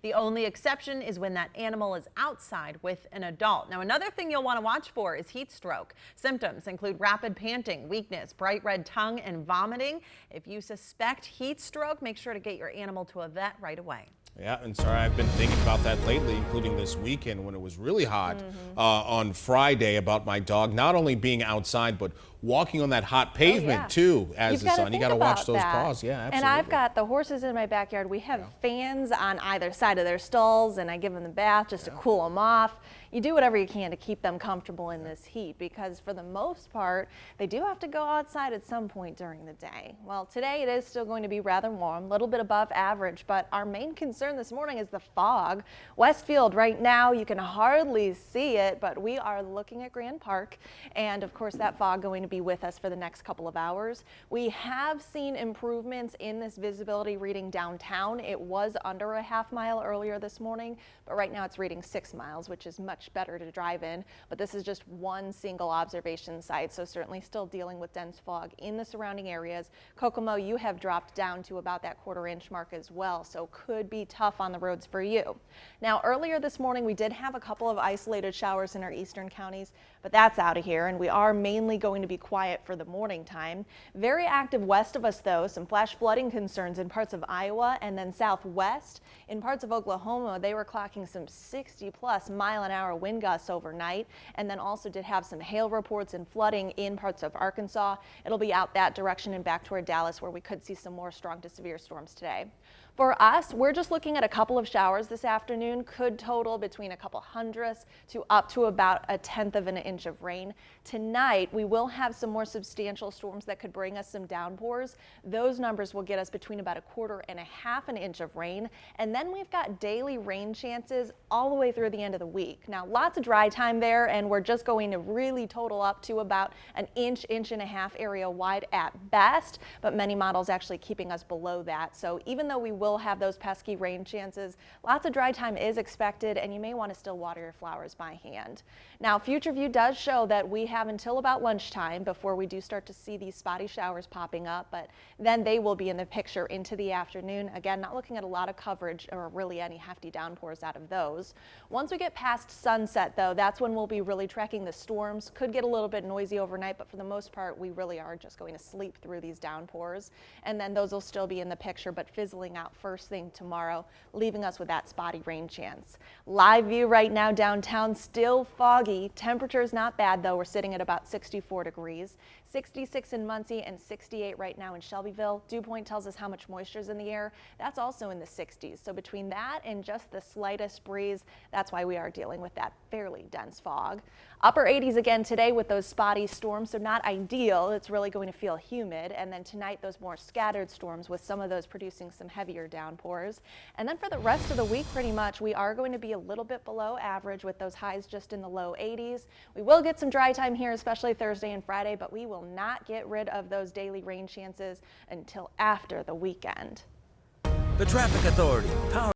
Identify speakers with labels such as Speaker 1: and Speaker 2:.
Speaker 1: The only exception is when that animal is outside with an adult. Now, another thing you'll want to watch for is heat stroke. Symptoms include rapid panting, weakness, bright red tongue, and vomiting. If you suspect heat stroke, make sure to get your animal to a vet right away.
Speaker 2: Yeah, and sorry, I've been thinking about that lately, including this weekend when it was really hot on Friday, about my dog not only being outside, but walking on that hot pavement too as the sun. You got to watch those paws. Yeah, absolutely.
Speaker 3: And I've got the horses in my backyard. We have fans on either side of their stalls, and I give them the bath just to cool them off. You do whatever you can to keep them comfortable in this heat, because for the most part, they do have to go outside at some point during the day. Well, today it is still going to be rather warm, a little bit above average, but our main concern this morning is the fog. Westfield right now, you can hardly see it, but we are looking at Grand Park, and of course that fog going to be with us for the next couple of hours. We have seen improvements in this visibility reading downtown. It was under a half mile earlier this morning, but right now it's reading 6 miles, which is much better to drive in. But this is just one single observation site, so certainly still dealing with dense fog in the surrounding areas. Kokomo, you have dropped down to about that quarter-inch mark as well, so could be tough on the roads for you. Now, earlier this morning we did have a couple of isolated showers in our eastern counties, but that's out of here, and we are mainly going to be quiet for the morning time. Very active west of us though, some flash flooding concerns in parts of Iowa, and then southwest in parts of Oklahoma. They were clocking some 60+ mile-an-hour wind gusts overnight, and then also did have some hail reports and flooding in parts of Arkansas. It'll be out that direction and back toward Dallas, where we could see some more strong to severe storms today. For us, we're just looking at a couple of showers this afternoon, could total between a couple hundredths to up to about a tenth of an inch of rain. Tonight, we will have some more substantial storms that could bring us some downpours. Those numbers will get us between about a quarter and a half an inch of rain. And then we've got daily rain chances all the way through the end of the week. Now, lots of dry time there, and we're just going to really total up to about an inch, inch and a half area wide at best, but many models actually keeping us below that. So even though we will have those pesky rain chances, lots of dry time is expected, and you may want to still water your flowers by hand. Now, Future View does show that we have until about lunchtime before we do start to see these spotty showers popping up, but then they will be in the picture into the afternoon. Again, not looking at a lot of coverage or really any hefty downpours out of those. Once we get past sunset though, that's when we'll be really tracking the storms. Could get a little bit noisy overnight, but for the most part, we really are just going to sleep through these downpours, and then those will still be in the picture, but fizzling out first thing tomorrow, leaving us with that spotty rain chance. Live view right now downtown, still foggy. Temperatures not bad though. We're sitting at about 64 degrees, 66 in Muncie and 68 right now in Shelbyville. Dew point tells us how much moisture is in the air. That's also in the 60s. So between that and just the slightest breeze, that's why we are dealing with that fairly dense fog. Upper 80s again today with those spotty storms, so not ideal. It's really going to feel humid. And then tonight, those more scattered storms with some of those producing some heavier downpours. And then for the rest of the week, pretty much, we are going to be a little bit below average with those highs just in the low 80s. We will get some dry time here, especially Thursday and Friday, but we will not get rid of those daily rain chances until after the weekend.
Speaker 4: The Traffic Authority, powered